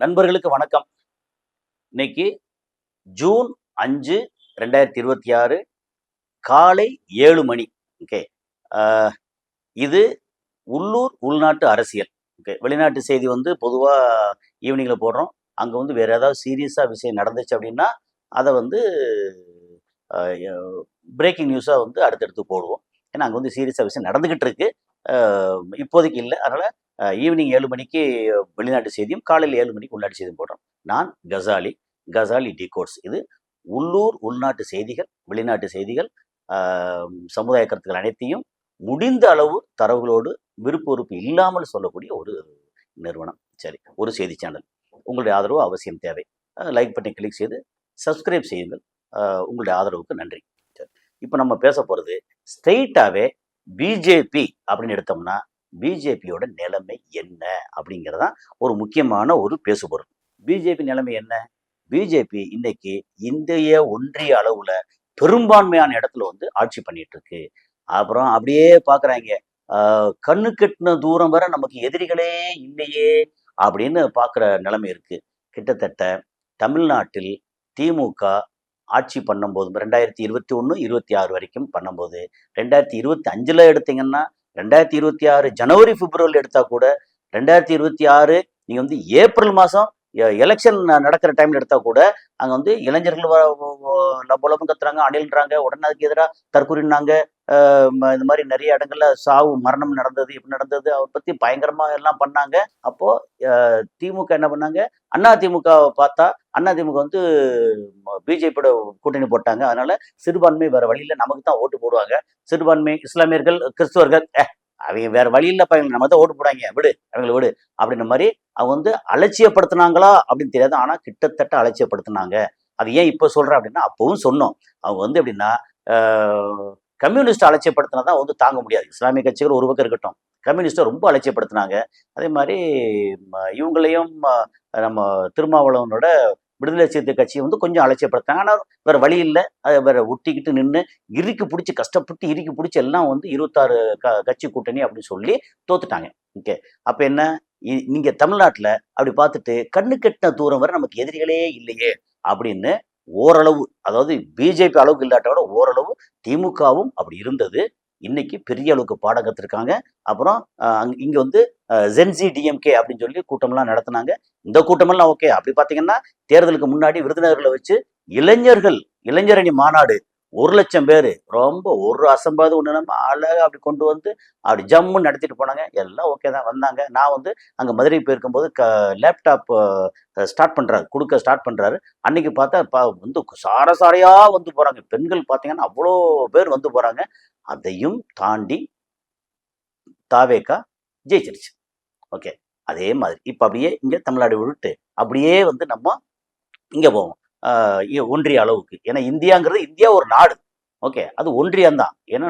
நண்பர்களுக்கு வணக்கம். இன்னைக்கு ஜூன் 5, 2026 காலை 7 மணி. ஓகே. அ இது உள்ளூர், உள்நாட்டு அரசியல். ஓகே. வெளிநாட்டு செய்தி வந்து பொதுவா ஈவினிங்ல போடுறோம். அங்க வந்து வேற ஏதாவது சீரியஸா விஷயம் நடந்துச்சு அப்படின்னா, அத வந்து அ ய பிரேக்கிங் நியூஸா வந்து அடுத்தடுத்து போடுவோம். ஏன்னா, அங்க வந்து சீரியஸா விஷயம் நடந்துகிட்டு இருக்கு. அ இப்போதைக்கு இல்ல. அதனால ஈவினிங் 7 மணிக்கு வெளிநாட்டு செய்தியும், காலையில 7 மணிக்கு உள்நாட்டு செய்தியும் போடுறோம். நான் கசாலி, கசாலி டிகோட்ஸ். இது உள்ளூர், உள்நாட்டு செய்திகள், வெளிநாட்டு செய்திகள், அ சமுதாய கருத்துக்கள் அனைத்தையும் முடிந்த அளவு தரவுகளோடு விருப்பு வெறுப்பு இல்லாமல் சொல்லக்கூடிய ஒரு நிறுவனம். சரி, ஒரு செய்தி சேனல். உங்களுடைய ஆதரவு அவசியம் தேவை. லைக் பட்டனை கிளிக் செய்து சப்ஸ்கிரைப் செய்யுங்கள். உங்களுடைய ஆதரவுக்கு நன்றி. சரி, இப்போ நம்ம பேச போறது ஸ்ட்ரெயிட்டாவே பிஜேபி அப்படின்னு எடுத்தோம்னா, பிஜேபியோட நிலைமை என்ன அப்படிங்கிறது தான் ஒரு முக்கியமான ஒரு பேசுபொருள். பிஜேபி நிலைமை என்ன? பிஜேபி இன்னைக்கு இந்திய ஒன்றிய அளவுல பெரும்பான்மையான இடத்துல வந்து ஆட்சி பண்ணிட்டு இருக்கு. அப்புறம் அப்படியே பார்க்குறாய்ங்க. அ கண்ணுக்கு எட்டுன தூரம் வரை நமக்கு எதிரிகளே இல்லையே! அப்படின்னு பார்க்குற நிலைமை இருக்கு. கிட்டத்தட்ட தமிழ்நாட்டில் திமுக ஆட்சி பண்ணும்போது 2021, 26 வரைக்கும் பண்ணும்போது, 2025ல எடுத்தீங்கன்னா, 2026 ஜனவரி, பிப்ரவரில எடுத்தா கூட, 2026 நீங்க வந்து ஏப்ரல் மாசம் எலக்ஷன் நடக்கிற டைம்ல எடுத்தா கூட, அங்க வந்து இளைஞர்கள் லப லபன்னு கத்துறாங்க, அணில்றாங்க, உடனே அதுக்கு எதிரா தற்கொலைன்னாங்க. இந்த மாரி நெறைய இடங்கள்ல சாவு, மரணம் நடந்தது, இப்படி நடந்தது. அத பத்தி பயங்கரமா எல்லாம் பண்ணாங்க. அப்போ அ திமுக என்ன பண்ணாங்க, அதிமுகவ பார்த்தா, அதிமுக வந்து பிஜேபியோட கூட்டணி போட்டாங்க. அதனால சிறுபான்மை வேற வழி இல்ல. நமக்கு தான் ஓட்டு போடுவாங்க. சிறுபான்மை இஸ்லாமியர்கள், கிறிஸ்துவர்கள் அவைங்க வேற வழி இல்லப்பா. இவங்க நம்ம தான் ஓட்டு போடாய்ங்க. விடு, அவங்கள விடு. அப்படின்ற மாரி அவங்க வந்து அலட்சியப்படுத்துனாங்களா அப்படின்னு தெரியாது. ஆனா கிட்டத்தட்ட அலட்சியப்படுத்துனாங்க. அது ஏன் இப்ப சொல்றேன் அப்படின்னா, அப்பவும் சொன்னோம். அவங்க வந்து எப்படின்னா, அ கம்யூனிஸ்ட் அலட்சியப்படுத்தினா தான் வந்து தாங்க முடியாது. இஸ்லாமிய கட்சிகள் ஒரு பக்கம் இருக்கட்டும். கம்யூனிஸ்ட்ட ரொம்ப அலட்சியப்படுத்துனாங்க. அதே மாரி இவங்களையும் நம்ம திருமாவளவனோட விடுதலை சிறுத்தை கட்சிய வந்து கொஞ்சம் அலட்சியப்படுத்துனாங்க. ஆனா வேற வழி இல்ல. அத வேற ஒட்டிக்கிட்டு நின்னு, இறுக்கி புடிச்சு கஷ்டப்பட்டு இறுக்கி புடிச்சு எல்லாம் வந்து 26 கட்சி கூட்டணி அப்படின்னு சொல்லி தோத்துட்டாங்க. ஓகே. அப்ப என்ன? நீங்க தமிழ்நாட்டுல அப்படி பார்த்துட்டு, கண்ணுக்கு எட்டுன தூரம் வரை நமக்கு எதிரிகளே இல்லையே! அப்படின்னு ஓரளவு, அதாவது பிஜேபி அளவுக்கு இல்லாட்ட விட ஓரளவு திமுகவும் அப்படி இருந்தது. இன்னைக்கு பெரிய அளவுக்கு பாடம் கத்துருக்காங்க. அப்புறம் இங்க வந்து ஜென்சி டிஎம்கே அப்படின்னு சொல்லி கூட்டம்லாம் நடத்துனாங்க. இந்த கூட்டமெல்லாம் ஓகே. அப்படி பார்த்தீங்கன்னா, தேர்தலுக்கு முன்னாடி விருதுநகர்ல வச்சு இளைஞர்கள், இளைஞரணி மாநாடு 1,00,000 பேரு. ரொம்ப ஒரு அசம்பாவிதம் ஒண்ணும் இல்லாம அழகா அப்படி கொண்டு வந்து, அப்படி ஜம்முன்னு நடத்திட்டு போனாங்க. எல்லாம் ஓகே தான் வந்தாங்க. நான் வந்து அங்க மதுரை போயிருக்கும்போது லேப்டாப் ஸ்டார்ட் பண்றாரு. குடுக்க ஸ்டார்ட் பண்றாரு. அன்னைக்கு பார்த்தா வந்து சார சாரையா வந்து போறாங்க. பெண்கள் பார்த்தீங்கன்னா, அவ்வளோ பேர் வந்து போறாங்க. அதையும் தாண்டி தாவேகா ஜெயிச்சிருச்சு. ஓகே. அதே மாதிரி இப்ப அப்படியே இங்க தமிழ்நாடு விட்டு, அப்படியே வந்து நம்ம இங்க போவோம். அ ஒன்றிய அளவுக்கு. ஏன்னா இந்தியாங்கிறது இந்தியா ஒரு நாடு. ஓகே. அது ஒன்றியம் தான். ஏன்னா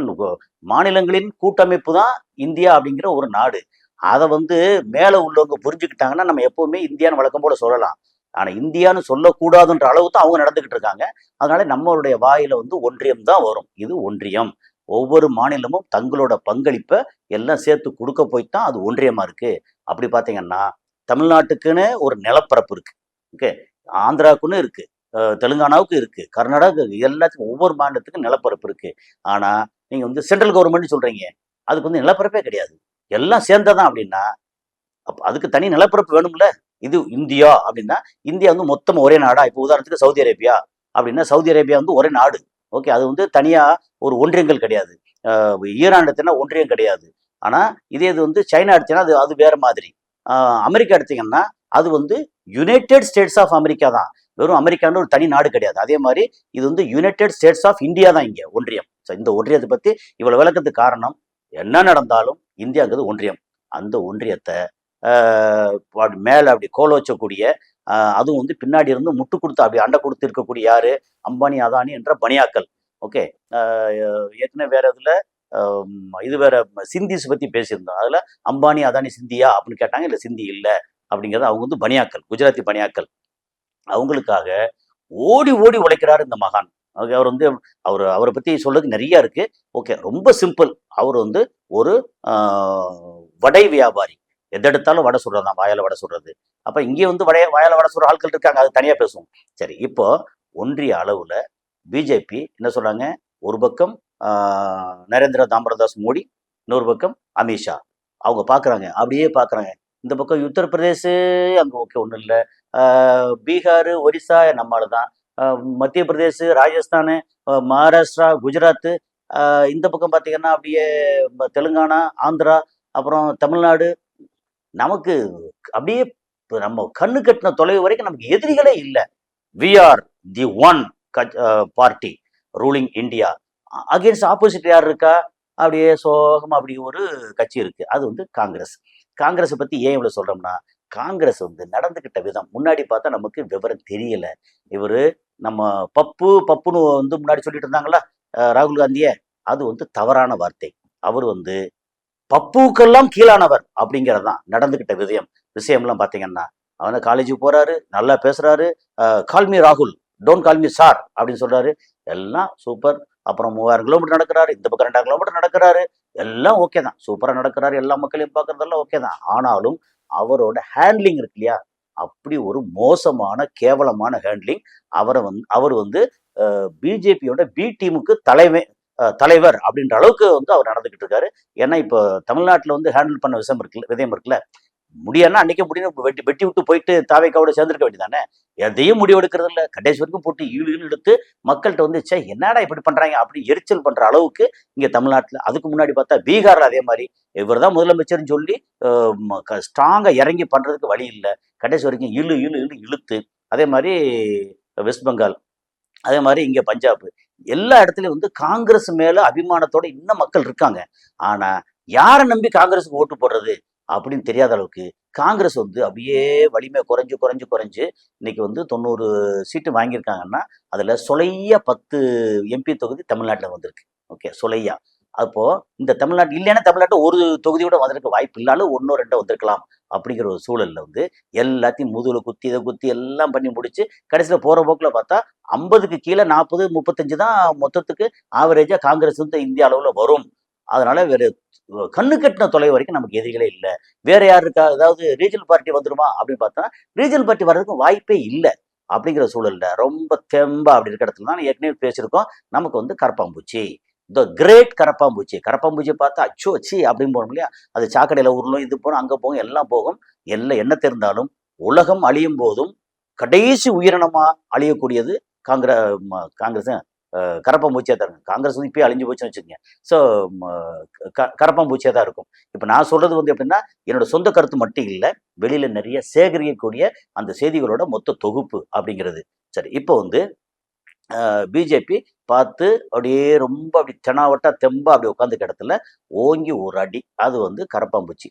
மாநிலங்களின் கூட்டமைப்பு தான் இந்தியா அப்படிங்கிற ஒரு நாடு. அத வந்து மேல உள்ளவங்க புரிஞ்சுக்கிட்டாங்கன்னா, நம்ம எப்பவுமே இந்தியான்னு வழக்கம் போல சொல்லலாம். ஆனா இந்தியான்னு சொல்லக்கூடாதுன்ற அளவுக்கு தான் அவங்க நடந்துகிட்டு இருக்காங்க. அதனால நம்மளுடைய வாயில வந்து ஒன்றியம் தான் வரும். இது ஒன்றியம். ஒவ்வொரு மாநிலமும் தங்களோட பங்களிப்ப எல்லாம் சேர்த்து குடுக்க போய் தான் அது ஒன்றியமா இருக்கு. அப்படி பார்த்தீங்கன்னா, தமிழ்நாட்டுக்குன்னு ஒரு நிலப்பரப்பு இருக்கு. ஓகே. ஆந்திராவுக்குன்னு இருக்கு. தெலுங்கானாவுக்கு இருக்கு. கர்நாடகாவுக்கு எல்லாத்துக்கும் ஒவ்வொரு மாநிலத்துக்கும் நிலப்பரப்பு இருக்கு. ஆனா, நீங்க வந்து சென்ட்ரல் கவர்ன்மெண்ட்ன்னு சொல்றீங்க. அதுக்கு வந்து நிலப்பரப்பே கிடையாது. எல்லாம் சேர்ந்ததான் அப்படின்னா, அப்ப அதுக்கு தனி நிலப்பரப்பு வேணும்ல. இது இந்தியா அப்படின்னா, இந்தியா வந்து மொத்தமா ஒரே நாடா? இப்போ உதாரணத்துக்கு சவுதி அரேபியா அப்படின்னா, சவுதி அரேபியா வந்து ஒரே நாடு. ஓகே. அது வந்து தனியா ஒரு ஒன்றியங்கள் கிடையாது. அ ஈரான் எடுத்தீங்கன்னா ஒன்றியம் கிடையாது. ஆனா, இதே இது வந்து சைனா எடுத்தீங்கன்னா, அது அது வேற மாதிரி. அ அமெரிக்கா எடுத்தீங்கன்னா, அது வந்து யுனைட்டட் ஸ்டேட்ஸ் ஆஃப் அமெரிக்கா தான். வெறும் அமெரிக்கான்னு ஒரு தனி நாடு கிடையாது. அதே மாரி இது வந்து யுனைட்டட் ஸ்டேட்ஸ் ஆஃப் இந்தியா தான் இங்க ஒன்றியம். இந்த ஒன்றியத்த பத்தி இவ்வளவு விளக்கத்துக்கு காரணம், என்ன நடந்தாலும் இந்தியாங்கிறது ஒன்றியம். அந்த ஒன்றியத்த அ மேல அப்படி கோலோச்சக்கூடிய, அதுவும் வந்து பின்னாடி இருந்து முட்டு குடுத்து அப்படி அண்ட குடுத்து இருக்கக்கூடிய யாரு? அம்பானி, அதானி என்ற பனியாக்கள். ஓகே. அ ஏற்கனவே வேற இதுல இது வேற சிந்திஸ் பத்தி பேசியிருந்தோம். அதுல அம்பானி, அதானி சிந்தியா? அப்படின்னு கேட்டாங்க. இல்ல சிந்தி இல்ல. அப்படிங்கிறது அவங்க வந்து பனியாக்கள். குஜராத்தி பனியாக்கள். அவங்களுக்காக ஓடி ஓடி உழைக்கிறாரு இந்த மகான். அவர் வந்து அவர பத்தி சொல்றதுக்கு நெறைய இருக்கு. ஓகே. ரொம்ப சிம்பிள். அவர் வந்து ஒரு அ வடை வியாபாரி. எது எடுத்தாலும் வடை சுடுறது தான், வாயால வடை சுடுறது. அப்ப இங்கே வந்து வாயால வடை சுடுற ஆட்கள் இருக்காங்க, அது தனியா பேசுவோம். சரி, இப்போ ஒன்றிய அளவுல பிஜேபி என்ன சொல்றாங்க? ஒரு பக்கம் நரேந்திர தாமோதரதாஸ் மோடி, இன்னொரு பக்கம் அமித்ஷா. அவங்க பாக்குறாங்க, அப்படியே பாக்குறாங்க. இந்த பக்கம் உத்தரப்பிரதேஷ் அங்க ஓகே ஒன்றும் இல்லை, பீகார், ஒரிசா நம்மளால தான், மத்திய பிரதேஷ், ராஜஸ்தான், மகாராஷ்டிரா, குஜராத், இந்த பக்கம் பார்த்தீங்கன்னா அப்படியே தெலுங்கானா, ஆந்திரா, அப்புறம் தமிழ்நாடு. நமக்கு அப்படியே நம்ம கண்ணு கட்டின தொலைவு வரைக்கும் நமக்கு எதிரிகளே இல்லை. We are the one party ruling India. Against opposite யார் இருக்கா? அப்படியே சோகமா அப்படி ஒரு கட்சி இருக்கு, அது வந்து காங்கிரஸ். காங்கிரஸை பத்தி ஏன் இவ்வளவு சொல்றோம்னா, காங்கிரஸ் வந்து நடந்துகிட்ட விதம் முன்னாடி பார்த்தா நமக்கு விவரம் தெரியல. இவரு நம்ம பப்புன்னு வந்து முன்னாடி சொல்லிட்டு இருந்தாங்களா ராகுல் காந்திய, அது வந்து தவறான வார்த்தை. அவர் வந்து பப்புக்கெல்லாம் கீழானவர் அப்படிங்கிறதான் நடந்துகிட்ட விஷயம்லாம் பார்த்தீங்கன்னா, அவனை காலேஜுக்கு போறாரு, நல்லா பேசுறாரு, கால்மி ராகுல், டோன்ட் கால்மி சார் அப்படின்னு சொல்றாரு, எல்லாம் சூப்பர். அப்புறம் 3000 கிலோமீட்டர் நடக்கிறாரு, இந்த பக்கம் 2000 கிலோமீட்டர் நடக்கிறாரு, எல்லாம் ஓகே தான், சூப்பரா நடக்கிறாரு, எல்லா மக்களையும் பார்க்கறதெல்லாம் ஓகே தான். ஆனாலும் அவரோட ஹேண்ட்லிங் இருக்கு இல்லையா, அப்படி ஒரு மோசமான கேவலமான ஹேண்ட்லிங். அவர் வந்து பிஜேபியோட பி டீமுக்கு தலைவர் அப்படின்ற அளவுக்கு வந்து அவர் நடந்துகிட்டு இருக்காரு. ஏன்னா இப்போ தமிழ்நாட்டில் வந்து ஹேண்டில் பண்ண விதம் இருக்குல்ல, முடியாதுன்னா அன்னைக்கே முடியும், வெட்டி விட்டு போயிட்டு தாவேக்காவோட சேர்ந்துருக்க வேண்டியதானே. எதையும் முடிவு எடுக்கிறது இல்லை, கடைசி வரைக்கும் போட்டு ஈடு எடுத்து மக்கள்கிட்ட வந்து சே என்னடா இப்படி பண்றாங்க அப்படி எரிச்சல் பண்ற அளவுக்கு இங்க தமிழ்நாட்டில். அதுக்கு முன்னாடி பார்த்தா பீகார்ல அதே மாதிரி இவர் தான் முதலமைச்சர்னு சொல்லி ஸ்ட்ராங்கா இறங்கி பண்றதுக்கு வழி இல்லை, கடைசி வரைக்கும் இழுத்து. அதே மாதிரி வெஸ்ட் பெங்கால், அதே மாதிரி இங்க பஞ்சாப், எல்லா இடத்துலயும் வந்து காங்கிரஸ் மேல அபிமானத்தோட இன்னும் மக்கள் இருக்காங்க. ஆனா யாரை நம்பி காங்கிரஸுக்கு ஓட்டு போடுறது அப்படின்னு தெரியாத அளவுக்கு காங்கிரஸ் வந்து அப்படியே வலிமை குறைஞ்சு இன்னைக்கு வந்து 90 சீட்டு வாங்கியிருக்காங்கன்னா அதுல சொலையா 10 எம்பி தொகுதி தமிழ்நாட்டில் வந்திருக்கு. ஓகே, சொலையா. அப்போ இந்த தமிழ்நாட்டு இல்லைன்னா தமிழ்நாட்டில் ஒரு தொகுதியோட வந்திருக்க வாய்ப்பு இல்லாலும் 1-2 வந்திருக்கலாம். அப்படிங்கிற ஒரு சூழல்ல வந்து எல்லாத்தையும் முதுகுல குத்தி இதை குத்தி எல்லாம் பண்ணி முடிச்சு கடைசியில் போற போக்குல பார்த்தா 50க்கு கீழே 40, 35 தான் மொத்தத்துக்கு ஆவரேஜா காங்கிரஸ் வந்து இந்திய அளவுல வரும். அதனால வேற கண்ணு கட்டின தொலை வரைக்கும் நமக்கு எதிரிகளே இல்லை. வேற யார் இருக்கா? அதாவது ரீஜனல் பார்ட்டி வந்துருமா அப்படின்னு பார்த்தா ரீஜனல் பார்ட்டி வர்றதுக்கு வாய்ப்பே இல்லை. அப்படிங்கிற சூழல்ல ரொம்ப தெம்பா அப்படி இருக்கிற இடத்துல தான் ஏற்கனவே பேசியிருக்கோம், நமக்கு வந்து கரப்பாம்பூச்சி, த கிரேட் கரப்பாம்பூச்சியை பார்த்தா அச்சோ சி அப்படின்னு போகணும் இல்லையா, அது சாக்கடையில உருளும், இது போகும், அங்க போகும், எல்லாம் போகும். எல்லாம் என்ன தெரிந்தாலும் உலகம் அழியும் போதும் கடைசி உயிரினமா அழியக்கூடியது காங்கிரஸ் கரப்பாம்பூச்சியா தான் இருக்கும். காங்கிரஸ் வந்து இப்பயே அழிஞ்சு போச்சுன்னு வச்சுக்கோங்க. ஸோ கரப்பாம்பூச்சியா தான் இருக்கும். இப்போ நான் சொல்றது வந்து எப்படின்னா என்னோட சொந்த கருத்து மட்டும் இல்லை, வெளியில நிறைய சேகரிக்கக்கூடிய அந்த செய்திகளோட மொத்த தொகுப்பு அப்படிங்கிறது. சரி, இப்போ வந்து பிஜேபி பார்த்து அப்படியே ரொம்ப அப்படி தெனாவட்டா தெம்பா அப்படி உட்காந்துக்க இடத்துல ஓங்கி ஒரு அடி, அது வந்து கரப்பாம்பூச்சி,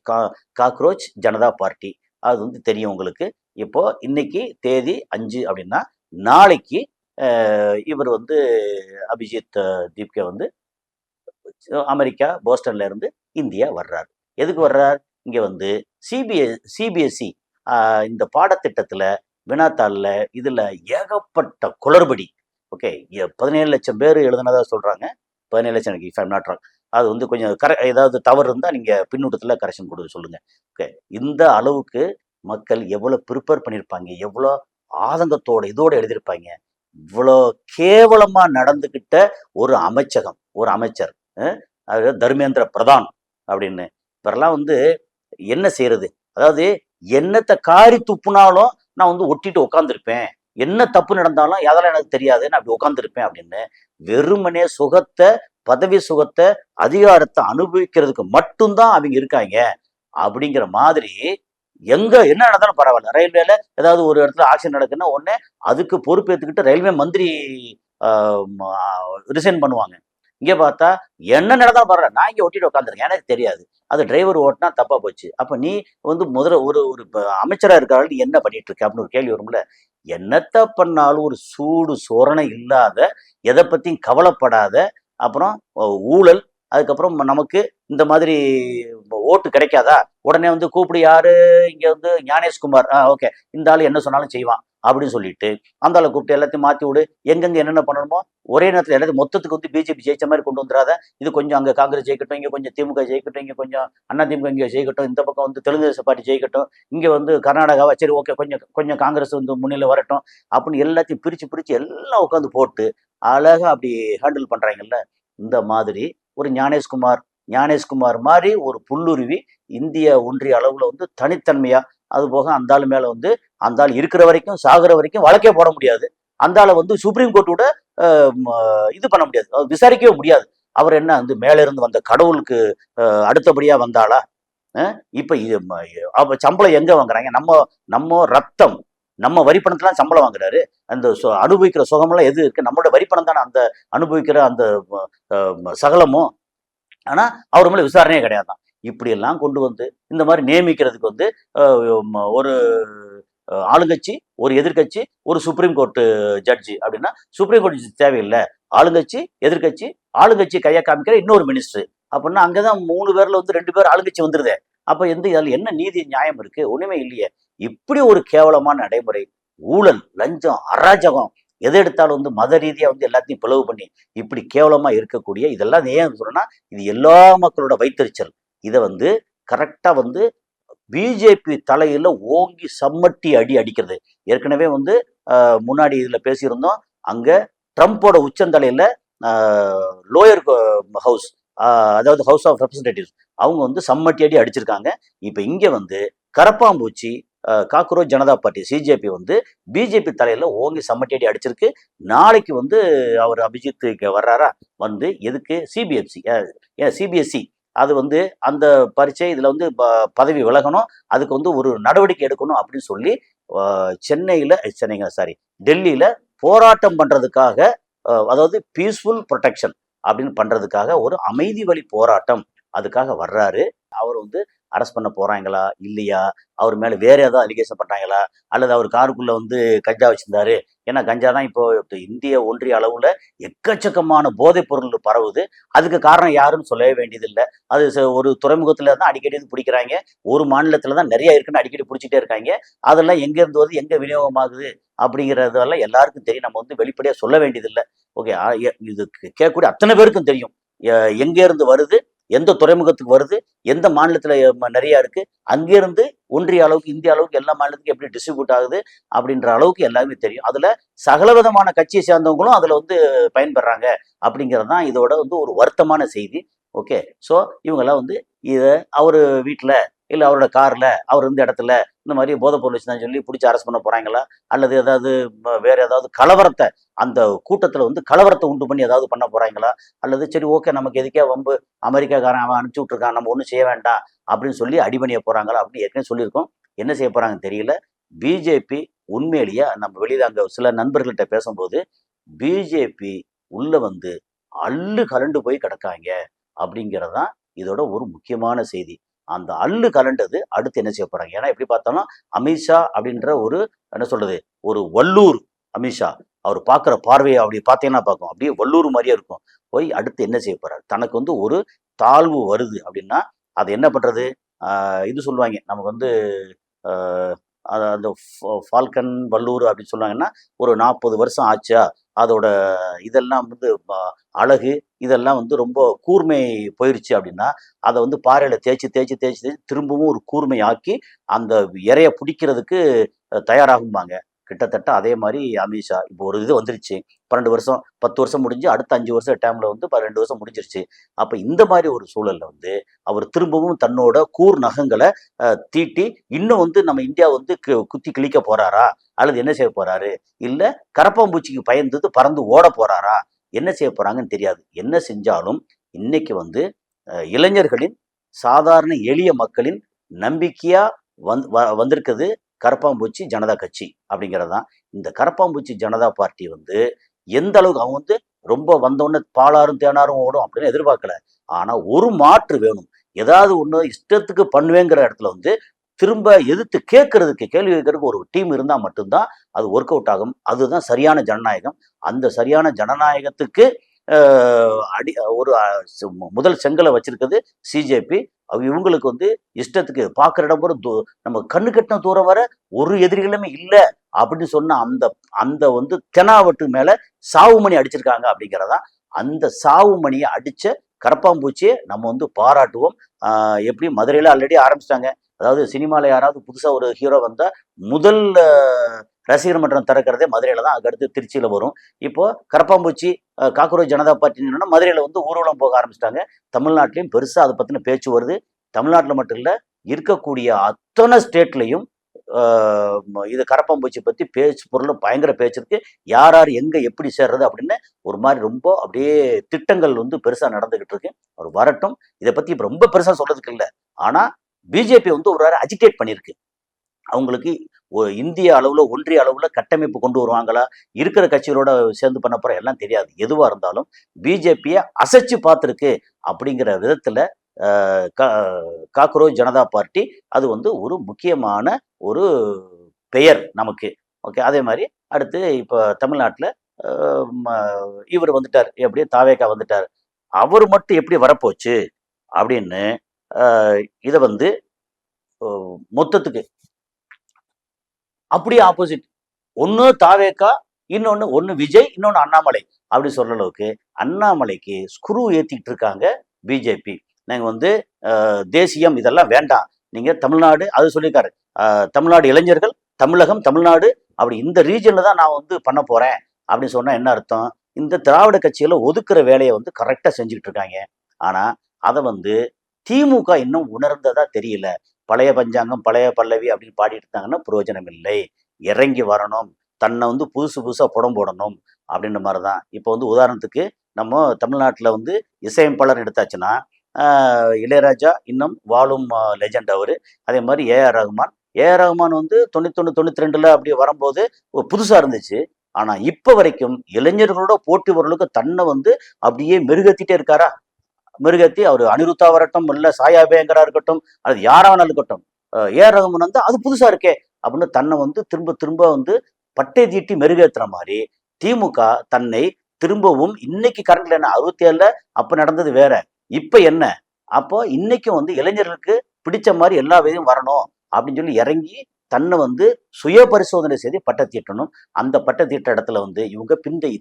காக்ரோச் ஜனதா பார்ட்டி. அது வந்து தெரியும் உங்களுக்கு. இப்போ இன்னைக்கு தேதி 5 அப்படின்னா நாளைக்கு இவர் வந்து அபிஜித் தீப்கே வந்து அமெரிக்கா போஸ்டன்ல இருந்து இந்தியா வர்றார். எதுக்கு வர்றார்? இங்க வந்து சிபிஎஸ்இ இந்த பாடத்திட்டத்துல வினாத்தாள்ல இதுல ஏகப்பட்ட குளறுபடி. ஓகே, 17 லட்சம் பேர் எழுதுனதா சொல்றாங்க. 17 லட்சம், இஃப் ஐம் நாட் ராங். அது வந்து கொஞ்சம் ஏதாவது தவறு இருந்தா நீங்க பின்னூட்டத்துல கரெக்ஷன் கொடுக்க சொல்லுங்க. ஓகே, இந்த அளவுக்கு மக்கள் எவ்வளவு ப்ரிப்பேர் பண்ணியிருப்பாங்க, எவ்வளோ ஆதங்கத்தோட இதோட எழுதியிருப்பாங்க. இவ்வளோ கேவலமா நடந்துகிட்ட ஒரு அமைச்சர் அது தர்மேந்திர பிரதான் அப்படின்னு. இவரெல்லாம் வந்து என்ன செய்யறது? அதாவது என்னத்தை காரி துப்புனாலும் நான் வந்து ஒட்டிட்டு உட்காந்துருப்பேன், என்ன தப்பு நடந்தாலும் அதெல்லாம் எனக்கு தெரியாதுன்னு அப்படி உட்காந்துருப்பேன் அப்படின்னு வெறுமனே பதவி சுகத்தை, அதிகாரத்தை அனுபவிக்கிறதுக்கு மட்டும்தான் அவங்க இருக்காங்க அப்படிங்கிற மாதிரி. எங்க என்ன நடந்தாலும் பரவாயில்ல, ரயில்வேல ஏதாவது ஒரு இடத்துல ஆக்சிடென்ட் நடக்குன்னா உடனே அதுக்கு பொறுப்பேற்றுக்கிட்டு ரயில்வே மந்திரி ரிசைன் பண்ணுவாங்க. இங்க பார்த்தா என்ன நடந்தாலும் பரவாயில்ல, நான் இங்க ஒட்டிட்டு உட்காந்துருக்கேன், எனக்கு தெரியாது, அது டிரைவர் ஓட்டினா தப்பா போச்சு. அப்ப நீ வந்து முதல்ல ஒரு அமைச்சரா இருக்காரு, நீ என்ன பண்ணிட்டு இருக்க அப்படின்னு ஒரு கேள்வி வரும்ல. என்னத்த பண்ணாலும் ஒரு சூடு சொரணை இல்லாத, எதை பத்தியும் கவலைப்படாத, அப்புறம் ஊழல் அதுக்கப்புறம் நமக்கு இந்த மாதிரி ஓட்டு கிடைக்காதா, உடனே வந்து கூப்பிடு யாரு, இங்க வந்து ஞானேஷ்குமார், ஓகே இந்த ஆளு என்ன சொன்னாலும் செய்வான் அப்படின்னு சொல்லிட்டு அந்த ஆளை கூப்பிட்டு எல்லாத்தையும் மாத்தி விடு, எங்கெங்க என்னென்ன பண்ணணுமோ ஒரே நேரத்தில் எல்லாத்தையும் மொத்தத்துக்கு வந்து பிஜேபி ஜெயிச்ச மாதிரி கொண்டு வந்துடாத, இது கொஞ்சம் அங்க காங்கிரஸ் ஜெயிக்கட்டும், இங்க கொஞ்சம் திமுக ஜெயிக்கட்டும், இங்க கொஞ்சம் அண்ணா திமுக இங்க ஜெயிக்கட்டும், இந்த பக்கம் வந்து தெலுங்கு தேச பார்ட்டி ஜெயிக்கட்டும், இங்க வந்து கர்நாடகாவா சரி ஓகே கொஞ்சம் கொஞ்சம் காங்கிரஸ் வந்து முன்னிலை வரட்டும் அப்படின்னு எல்லாத்தையும் பிரிச்சு பிரிச்சு எல்லாம் உட்காந்து போட்டு அழகா அப்படி ஹேண்டில் பண்றாங்கல்ல. இந்த மாதிரி ஒரு ஞானேஷ்குமார் மாதிரி ஒரு புல்லுருவி இந்திய ஒன்றிய அளவுல வந்து தனித்தன்மையா, அது போக அந்த ஆள் மேல வந்து அந்த ஆள் இருக்கிற வரைக்கும் சாகுற வரைக்கும் வழக்கே போட முடியாது. அந்த ஆளை வந்து சுப்ரீம் கோர்ட் கூட இது பண்ண முடியாது, விசாரிக்கவே முடியாது. அவர் என்ன வந்து மேல இருந்து வந்த கடவுளுக்கு அடுத்தபடியா வந்தாளா? இப்ப இது அப்ப சம்பளம் எங்க வாங்குறாங்க? நம்ம நம்ம ரத்தம் நம்ம வரிப்பணத்துல சம்பளம் வாங்குறாரு. அந்த அனுபவிக்கிற சுகமெல்லாம் எது இருக்கு? நம்மளோட வரிப்பணம் தானே அந்த அனுபவிக்கிற அந்த சகலமும். ஆனா அவர் மேல விசாரணையே கிடையாதான். இப்படி எல்லாம் கொண்டு வந்து இந்த மாதிரி நியமிக்கிறதுக்கு வந்து ஒரு ஆளுங்கட்சி, ஒரு எதிர்கட்சி, ஒரு சுப்ரீம் கோர்ட் ஜட்ஜி அப்படின்னா சுப்ரீம் கோர்ட் தேவையில்லை. ஆளுங்கட்சி, எதிர்கட்சி, ஆளுங்கட்சி கையை காமிக்கிற இன்னொரு மினிஸ்டர் அப்படின்னா அங்கதான் 3 பேர்ல வந்து 2 பேர் ஆளுங்கட்சி வந்துருதே. அப்ப இதுல என்ன நீதி நியாயம் இருக்கு? ஒண்ணுமே இல்லையே. இப்படி ஒரு கேவலமான நடைமுறை, ஊழல், லஞ்சம், அராஜகம், எதை எடுத்தாலும் வந்து மத ரீதியா வந்து எல்லாத்தையும் பிளவு பண்ணி இப்படி கேவலமா இருக்கக்கூடிய இதெல்லாம் ஏன் சொல்றேன்னா, இது எல்லா மக்களோட வைத்தறிச்சல். இதை வந்து கரெக்டா வந்து பிஜேபி தலையில ஓங்கி சம்மட்டி அடி அடிக்கிறது. ஏற்கனவே வந்து முன்னாடி இதுல பேசியிருந்தோம். அங்க ட்ரம்ப்போட உச்சந்தலையில லோயர் ஹவுஸ், அதாவது ஹவுஸ் ஆஃப் ரெப்ரஸன்டேட்டிவ்ஸ், அவங்க வந்து சம்மட்டி அடி அடிச்சிருக்காங்க. இப்ப இங்க வந்து கரப்பாம்பூச்சி காக்ரோச் ஜனதா பார்ட்டி சிஜேபி வந்து பிஜேபி தலையில ஓங்கி சம்மட்டி அடி அடிச்சிருக்கு. நாளைக்கு வந்து அவர் அபிஜித் வர்றாரா, வந்து எதுக்கு சிபிஎஸ்சி அது வந்து அந்த பரீட்சை இதுல வந்து பதவி விலகணும், அதுக்கு வந்து ஒரு நடவடிக்கை எடுக்கணும் அப்படின்னு சொல்லி டெல்லியில போராட்டம் பண்றதுக்காக, அதாவது பீஸ்ஃபுல் ப்ரொடெக்ஷன் அப்படின்னு பண்றதுக்காக ஒரு அமைதி வழி போராட்டம் அதுக்காக வர்றாரு. அவர் வந்து அரெஸ்ட் பண்ண போறாங்களா இல்லையா, அவர் மேல வேற ஏதாவது அலிகேஷன் பண்றாங்களா, அல்லது அவர் காருக்குள்ள வந்து கஞ்சா வச்சிருந்தாரு. ஏன்னா கஞ்சா தான் இப்போ இந்திய ஒன்றிய அளவுல எக்கச்சக்கமான போதைப் பொருள் பரவுது. அதுக்கு காரணம் யாருன்னு சொல்லவே வேண்டியதில்லை. அது ஒரு துறைமுகத்துல தான் அடிக்கடி பிடிக்கிறாங்க, ஒரு மாநிலத்துல தான் நிறைய இருக்குன்னு அடிக்கடி பிடிச்சிட்டே இருக்காங்க. அதெல்லாம் எங்க இருந்து வருது, எங்க விநியோகமாகுது அப்படிங்கிறதெல்லாம் எல்லாருக்கும் தெரியும். நம்ம வந்து வெளிப்படையா சொல்ல வேண்டியதில்லை. ஓகே, இது கேட்கக்கூடிய அத்தனை பேருக்கும் தெரியும் எங்க இருந்து வருது, எந்த துறைமுகத்துக்கு வருது, எந்த மாநிலத்துல நிறைய இருக்கு, அங்கிருந்து ஒன்றிய அளவுக்கு இந்திய அளவுக்கு எல்லா மாநிலத்துக்கும் எப்படி டிஸ்ட்ரிபியூட் ஆகுது அப்படின்ற அளவுக்கு எல்லாமே தெரியும். அதுல சகல விதமான கட்சியை சேர்ந்தவங்களும் அதுல வந்து பயன்பெறாங்க அப்படிங்கிறது தான் இதோட வந்து ஒரு வருத்தமான செய்தி. ஓகே, ஸோ இவங்கெல்லாம் வந்து இதை அவரு வீட்டுல இல்ல அவரோட கார்ல அவர் இருந்த இடத்துல இந்த மாதிரி போதைப் பொருள் வச்சுதான் சொல்லி பிடிச்சி அரெஸ்ட் பண்ண போறாங்களா, அல்லது ஏதாவது வேற ஏதாவது கலவரத்தை அந்த கூட்டத்துல வந்து கலவரத்தை உண்டு பண்ணி ஏதாவது பண்ண போறாங்களா, அல்லது சரி ஓகே நமக்கு எதுக்கே வம்பு, அமெரிக்காக்காரன் அவன் அனுப்பிச்சு விட்டுருக்கான், நம்ம ஒன்றும் செய்ய வேண்டாம் அப்படின்னு சொல்லி அடிபணிய போறாங்களா அப்படின்னு ஏற்கனவே சொல்லியிருக்கோம். என்ன செய்ய போறாங்கன்னு தெரியல. பிஜேபி உண்மையிலேயே நம்ம வெளியில அங்க சில நண்பர்கள்ட்ட பேசும்போது பிஜேபி உள்ள வந்து அள்ளு கலண்டு போய் கிடக்காங்க அப்படிங்கிறதான் இதோட ஒரு முக்கியமான செய்தி. அந்த அள்ளு கலண்டது அடுத்து என்ன செய்ய போறாங்க? ஏன்னா எப்படி பார்த்தாலும் அமித்ஷா அப்படின்ற ஒரு என்ன சொல்றது, ஒரு வல்லூர் அமித்ஷா, அவர் பார்க்குற பார்வையை அப்படி பார்த்தீங்கன்னா பார்க்கும் அப்படியே வல்லூர் மாதிரியே இருக்கும். போய் அடுத்து என்ன செய்ய போறாரு? தனக்கு வந்து ஒரு தாழ்வு வருது அப்படின்னா அது என்ன பண்றது? இது சொல்லுவாங்க நமக்கு வந்து அந்த ஃபால்கன் வல்லூர் அப்படின்னு சொல்லுவாங்கன்னா, ஒரு 40 வருஷம் ஆச்சா அதோட இதெல்லாம் வந்து அழகு இதெல்லாம் வந்து ரொம்ப கூர்மை போயிருச்சு அப்படின்னா அதை வந்து பாறையில தேய்ச்சி தேய்ச்சி தேய்ச்சி தேய்ச்சி திரும்பவும் ஒரு கூர்மை ஆக்கி அந்த இறைய பிடிக்கிறதுக்கு தயாராகும்பாங்க. கிட்டத்தட்ட அதே மாதிரி அமித்ஷா இப்போ ஒரு இது வந்துருச்சு, 12 வருஷம் 10 வருஷம் முடிஞ்சு அடுத்த 5 வருஷம் டேர்ம்ல வந்து 2 வருஷம் முடிஞ்சிருச்சு. அப்ப இந்த மாதிரி ஒரு சூழல்ல வந்து அவர் திரும்பவும் தன்னோட கூர் நகங்களை தீட்டி இன்னும் வந்து நம்ம இந்தியா வந்து குத்தி கிழிக்க போறாரா, அல்லது என்ன செய்ய போறாரு, இல்ல கரப்பாம்பூச்சிக்கு பயந்தது பறந்து ஓட போறாரா, என்ன செய்ய போறாங்கன்னு தெரியாது. என்ன செஞ்சாலும் இன்னைக்கு வந்து இளைஞர்களின், சாதாரண எளிய மக்களின் நம்பிக்கையா வந்திருக்குது கரப்பாம்பூச்சி ஜனதா கட்சி அப்படிங்கிறது தான். இந்த கரப்பாம்பூச்சி ஜனதா பார்ட்டி வந்து எந்த அளவுக்கு அவங்க வந்து ரொம்ப வந்தோடனே பாலாரும் தேனாரும் ஓடும் அப்படின்னு எதிர்பார்க்கல. ஆனா ஒரு மாற்று வேணும், ஏதாவது ஒண்ணு இஷ்டத்துக்கு பண்ணுவேங்கிற இடத்துல வந்து திரும்ப எதிர்த்து கேட்கறதுக்கு, கேள்வி கேட்கறதுக்கு ஒரு டீம் இருந்தா மட்டும்தான் அது ஒர்க் அவுட் ஆகும். அதுதான் சரியான ஜனநாயகம். அந்த சரியான ஜனநாயகத்துக்கு அடி ஒரு முதல் செங்கலை வச்சிருக்கிறது சிஜேபி. இவங்களுக்கு வந்து இஷ்டத்துக்கு பார்க்குற இடம் பூரா நம்ம கண்ணு கெட்டின தூரம் வர ஒரு எதிரிகளுமே இல்ல அப்படின்னு சொன்ன அந்த அந்த வந்து தெனாவட்டு மேல சாவுமணி அடிச்சிருக்காங்க அப்படிங்கிறதா. அந்த சாவுமணியை அடிச்ச கரப்பாம்பூச்சியை நம்ம வந்து பாராட்டுவோம். எப்படி மதுரையில ஆல்ரெடி ஆரம்பிச்சிட்டாங்க. அதாவது சினிமால யாராவது புதுசா ஒரு ஹீரோ வந்தா முதல் ரசிகர் மன்றம் திறக்கிறதே மதுரையில தான். அதுக்கடுத்து திருச்சியில வரும். இப்போ கரப்பாம்பூச்சி காக்ரோச் ஜனதா பார்ட்டின்னு மதுரையில வந்து ஊர்வலம் போக ஆரம்பிச்சிட்டாங்க. தமிழ்நாட்டிலையும் பெருசா அதை பத்தின பேச்சு வருது. தமிழ்நாட்டில் மட்டும் இல்ல, இருக்கக்கூடிய அத்தனை ஸ்டேட்லையும் இது கரப்பாம்பூச்சி பத்தி பேச்சு பொருள் பயங்கர பேச்சு இருக்கு. யார் யார் எங்க எப்படி சேர்றது அப்படின்னு ஒரு மாதிரி ரொம்ப அப்படியே திட்டங்கள் வந்து பெருசா நடந்துகிட்டு இருக்கு. அவர் வரட்டும். இதை பத்தி இப்ப ரொம்ப பெருசா சொல்றதுக்கு இல்லை. ஆனா பிஜேபி வந்து ஒரு அஜிடேட் பண்ணியிருக்கு. அவங்களுக்கு இந்திய அளவுல ஒன்றிய அளவுல கட்டமைப்பு கொண்டு வருவாங்களா, இருக்கிற கட்சிகளோட சேர்ந்து பண்ண போற எல்லாம் தெரியாது. எதுவா இருந்தாலும் பிஜேபியை அசைச்சு பார்த்துருக்கு அப்படிங்கிற விதத்துல காக்ரோச் ஜனதா பார்ட்டி அது வந்து ஒரு முக்கியமான ஒரு பெயர் நமக்கு. ஓகே. அதே மாதிரி அடுத்து இப்போ தமிழ்நாட்டில் இவர் வந்துட்டார், எப்படியே தாவேக்கா வந்துட்டார். அவர் மட்டும் எப்படி வரப்போச்சு அப்படின்னு இதை வந்து மொத்தத்துக்கு அப்படியே ஆப்போசிட். ஒன்று தாவேக்கா, ஒன்று விஜய், இன்னொன்று அண்ணாமலை அப்படி சொல்ற அளவுக்கு அண்ணாமலைக்கு ஸ்க்ரூ ஏற்றிக்கிட்டு இருக்காங்க பிஜேபி. நாங்கள் வந்து தேசியம் இதெல்லாம் வேண்டாம், நீங்கள் தமிழ்நாடு அது சொல்லியிருக்காரு. தமிழ்நாடு இளைஞர்கள், தமிழகம், தமிழ்நாடு அப்படி இந்த ரீஜனில் தான் நான் வந்து பண்ண போகிறேன் அப்படின்னு சொன்னால் என்ன அர்த்தம்? இந்த திராவிட கட்சிகளை ஒதுக்குற வேலையை வந்து கரெக்டாக செஞ்சுக்கிட்டு இருக்காங்க. ஆனால் அதை வந்து திமுக இன்னும் உணர்ந்ததா தெரியல. பழைய பஞ்சாங்கம் பழைய பல்லவி அப்படின்னு பாடிட்டு இருந்தாங்கன்னா பிரயோஜனம் இல்லை. இறங்கி வரணும், தன்னை வந்து புதுசு புதுசாக புடம் போடணும் அப்படின்ற மாதிரி தான். இப்போ வந்து உதாரணத்துக்கு நம்ம தமிழ்நாட்டில் வந்து இசையமைப்பாளர் எடுத்தாச்சுன்னா இளையராஜா இன்னும் வாழும் லெஜண்ட் அவர். அதே மாதிரி ஏஆர் ரகுமான். ஏஆர் ரகுமான் வந்து 91 92 அப்படி வரும்போது புதுசாக இருந்துச்சு. ஆனால் இப்போ வரைக்கும் இளைஞர்களோட போட்டி வரலுக்கு தன்னை வந்து அப்படியே மெருகத்திட்டே இருக்காரா? மெருகத்தி அவர் அனிருத்தா வரட்டும், இல்லை சாயா பேங்கரா இருக்கட்டும், அது யாரானாலும் இருக்கட்டும், ஏஆர் ரகுமான் வந்து அது புதுசா இருக்கே அப்படின்னு தன்னை வந்து திரும்ப திரும்ப வந்து பட்டை தீட்டி மெருகேற்றுற மாதிரி திமுக தன்னை திரும்பவும் இன்னைக்கு கரண்ட்ல என்ன 67ல அப்ப நடந்தது வேற, இப்ப என்ன, அப்போ இன்னைக்கும் வந்து இளைஞர்களுக்கு பிடிச்ச மாதிரி எல்லா விதையும் வரணும் அப்படின்னு சொல்லி இறங்கி தன்னை வந்து சுய பரிசோதனை செய்து பட்டை தீட்டணும். அந்த பட்டை தீட்ட இடத்துல வந்து இவங்க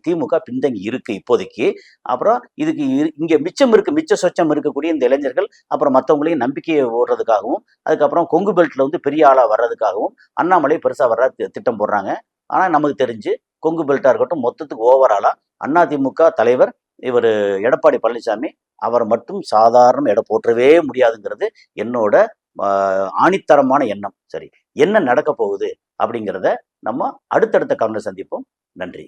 திமுக பின்தங்கி இருக்கு இப்போதைக்கு. அப்புறம் இதுக்கு இங்க மிச்சம் இருக்கு, மிச்ச சொச்சம் இருக்கக்கூடிய இந்த இளைஞர்கள் அப்புறம் மற்றவங்களையும் நம்பிக்கையை ஓடுறதுக்காகவும், அதுக்கப்புறம் கொங்கு பெல்ட்ல வந்து பெரிய ஆளா வர்றதுக்காகவும் அண்ணாமலை பெருசா வர்ற திட்டம் போடுறாங்க. ஆனா நமக்கு தெரிஞ்சு கொங்கு பெல்ட்டா இருக்கட்டும், மொத்தத்துக்கு ஓவராலா அதிமுக தலைவர் இவர் எடப்பாடி பழனிசாமி அவரை மட்டும் சாதாரண எடை போற்றவே முடியாதுங்கிறது என்னோட ஆணித்தரமான எண்ணம். சரி, என்ன நடக்க போகுது அப்படிங்கிறத நம்ம அடுத்தடுத்த காணொளியில் சந்திப்போம். நன்றி.